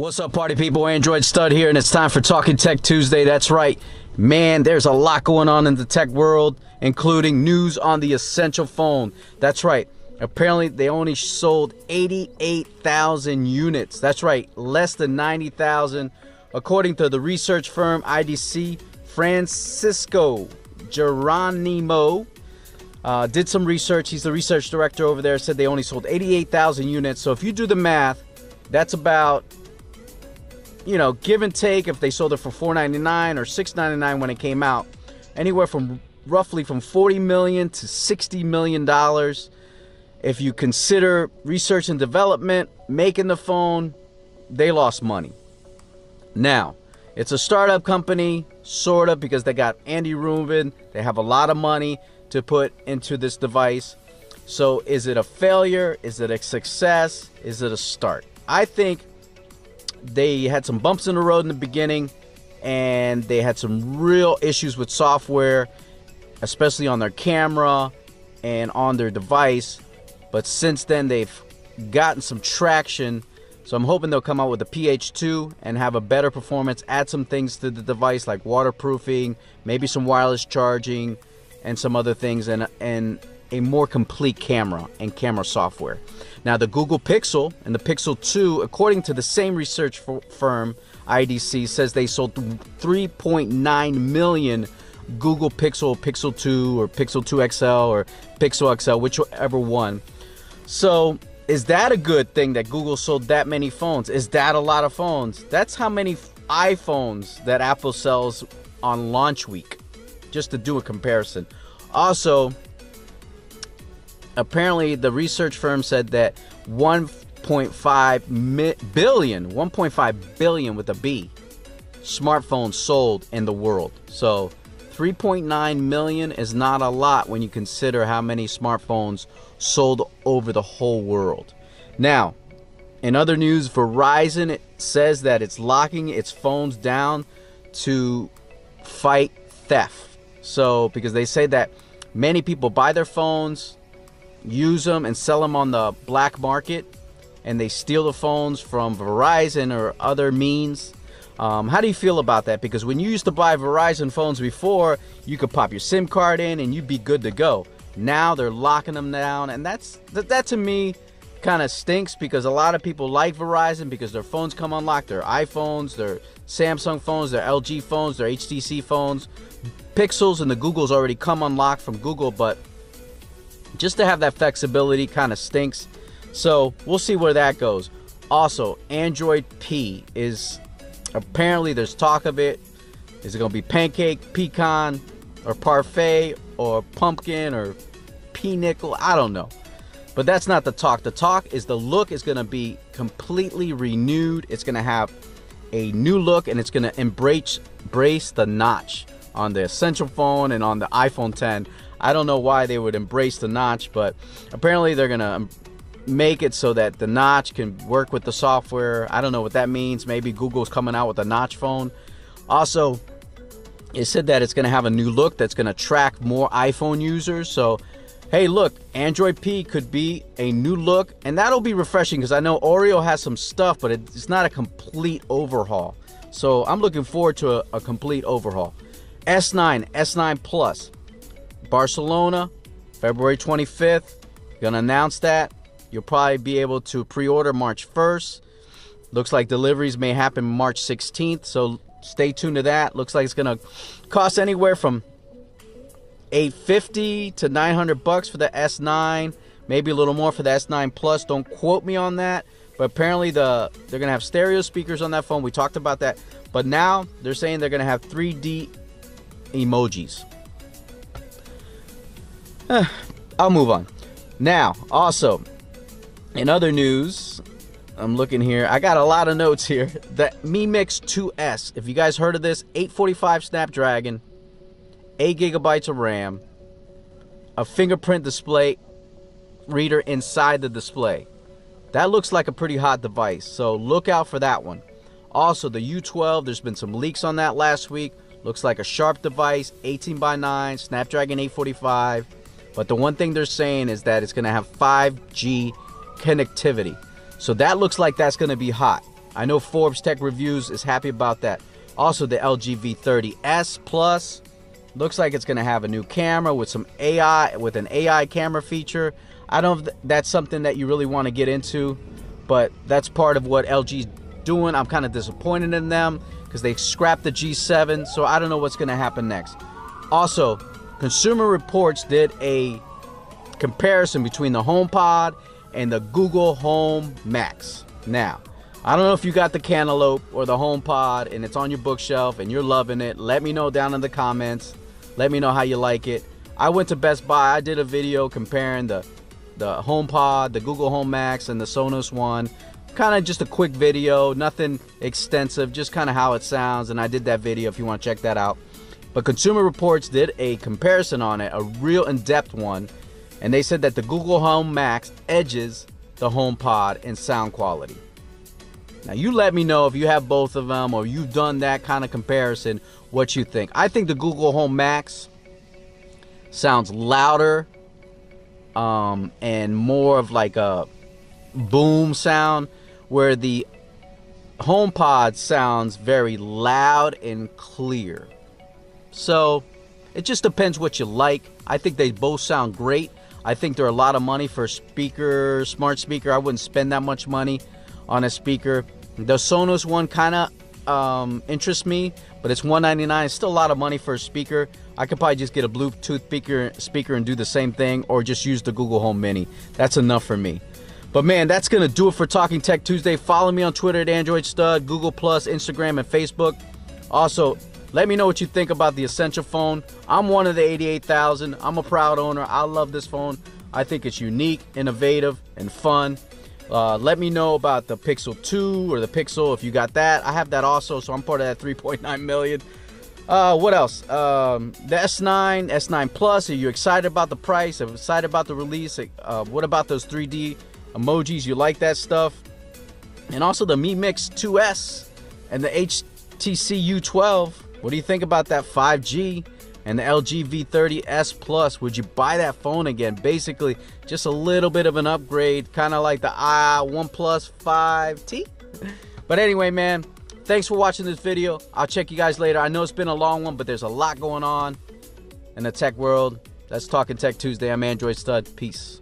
What's up, party people? Android Stud here, and it's time for Talking Tech Tuesday. That's right, man, there's a lot going on in the tech world, including news on the Essential phone. That's right, apparently they only sold 88,000 units. That's right, less than 90,000. According to the research firm IDC Francisco Jeronimo, did some research. He's the research director over there. Said they only sold 88,000 units. So if you do the math, that's about, you know, give and take, if they sold it for $4.99 or $6.99 when it came out, anywhere from roughly from $40 million to $60 million. If you consider research and development, making the phone, they lost money. Now, it's a startup company, sort of, because they got Andy Rubin. They have a lot of money to put into this device. So is it a failure? Is it a success? Is it a start? I think they had some bumps in the road in the beginning, and they had some real issues with software, especially on their camera and on their device. But since then, they've gotten some traction. So I'm hoping they'll come out with a PH2 and have a better performance, add some things to the device like waterproofing, maybe some wireless charging, and some other things, and a more complete camera and camera software. Now, the Google Pixel and the Pixel 2, according to the same research firm, IDC, says they sold 3.9 million Google Pixel, Pixel 2, or Pixel 2 XL, or Pixel XL, whichever one. So, is that a good thing that Google sold that many phones? Is that a lot of phones? That's how many iPhones that Apple sells on launch week, just to do a comparison. Also, apparently the research firm said that 1.5 billion with a B smartphones sold in the world. So 3.9 million is not a lot when you consider how many smartphones sold over the whole world. Now, in other news, Verizon, it says that it's locking its phones down to fight theft. So, because they say that many people buy their phones, use them, and sell them on the black market, and they steal the phones from Verizon or other means. How do you feel about that? Because when you used to buy Verizon phones before, you could pop your SIM card in and you'd be good to go. Now they're locking them down, and that to me kind of stinks, because a lot of people like Verizon because their phones come unlocked. Their iPhones, their Samsung phones, their LG phones, their HTC phones. Pixels and the Googles already come unlocked from Google, but just to have that flexibility kind of stinks. So we'll see where that goes. Also, Android P is, apparently there's talk of it. Is it going to be pancake, pecan, or parfait, or pumpkin, or nickel? I don't know. But that's not the talk. The talk is the look is going to be completely renewed. It's going to have a new look, and it's going to embrace the notch on the Essential phone and on the iPhone 10. I don't know why they would embrace the notch, but apparently they're going to make it so that the notch can work with the software. I don't know what that means. Maybe Google's coming out with a notch phone. Also, it said that it's going to have a new look that's going to attract more iPhone users. So, hey, look, Android P could be a new look, and that'll be refreshing, because I know Oreo has some stuff, but it's not a complete overhaul. So I'm looking forward to a complete overhaul. S9, S9 Plus, Barcelona, February 25th. Gonna announce that. You'll probably be able to pre-order March 1st. Looks like deliveries may happen March 16th, so stay tuned to that. Looks like it's gonna cost anywhere from $850 to $900 for the S9, maybe a little more for the S9 Plus. Don't quote me on that, but apparently they're gonna have stereo speakers on that phone. We talked about that, but now they're saying they're gonna have 3D emojis. I'll move on. Now, also, in other news, I'm looking here. I got a lot of notes here. The Mi Mix 2S. If you guys heard of this, 845 Snapdragon, 8 gigabytes of RAM, a fingerprint display reader inside the display. That looks like a pretty hot device, so look out for that one. Also, the U12, there's been some leaks on that last week. Looks like a sharp device, 18x9, Snapdragon 845. But the one thing they're saying is that it's going to have 5G connectivity. So that looks like that's going to be hot. I know Forbes Tech Reviews is happy about that. Also, the LG V30S Plus looks like it's going to have a new camera with some AI, with an AI camera feature. I don't know if that's something that you really want to get into, but that's part of what LG's doing. I'm kind of disappointed in them because they scrapped the G7, so I don't know what's going to happen next. Also, Consumer Reports did a comparison between the HomePod and the Google Home Max. Now, I don't know if you got the Cantaloupe or the HomePod and it's on your bookshelf and you're loving it. Let me know down in the comments. Let me know how you like it. I went to Best Buy. I did a video comparing the HomePod, the Google Home Max, and the Sonos one. Kind of just a quick video, nothing extensive, just kind of how it sounds. And I did that video if you want to check that out. But Consumer Reports did a comparison on it, a real in-depth one. And they said that the Google Home Max edges the HomePod in sound quality. Now, you let me know if you have both of them or you've done that kind of comparison, what you think. I think the Google Home Max sounds louder and more of like a boom sound, where the HomePod sounds very loud and clear. So it just depends what you like. I think they both sound great. I think they're a lot of money for a speaker, smart speaker. I wouldn't spend that much money on a speaker. The Sonos one kind of interests me, but it's $199. It's still a lot of money for a speaker. I could probably just get a Bluetooth speaker and do the same thing, or just use the Google Home Mini. That's enough for me. But man, that's gonna do it for Talking Tech Tuesday. Follow me on Twitter at AndroidStud, Google+, Instagram, and Facebook. Also, let me know what you think about the Essential phone. I'm one of the 88,000. I'm a proud owner. I love this phone. I think it's unique, innovative, and fun. Let me know about the Pixel 2 or the Pixel if you got that. I have that also, so I'm part of that 3.9 million. What else? The S9, S9 Plus. Are you excited about the price? Are you excited about the release? What about those 3D emojis? You like that stuff? And also the Mi Mix 2S and the HTC U12. What do you think about that 5G and the LG V30S Plus? Would you buy that phone again? Basically, just a little bit of an upgrade, kind of like the OnePlus 5T. But anyway, man, thanks for watching this video. I'll check you guys later. I know it's been a long one, but there's a lot going on in the tech world. That's Talking Tech Tuesday. I'm Android Stud. Peace.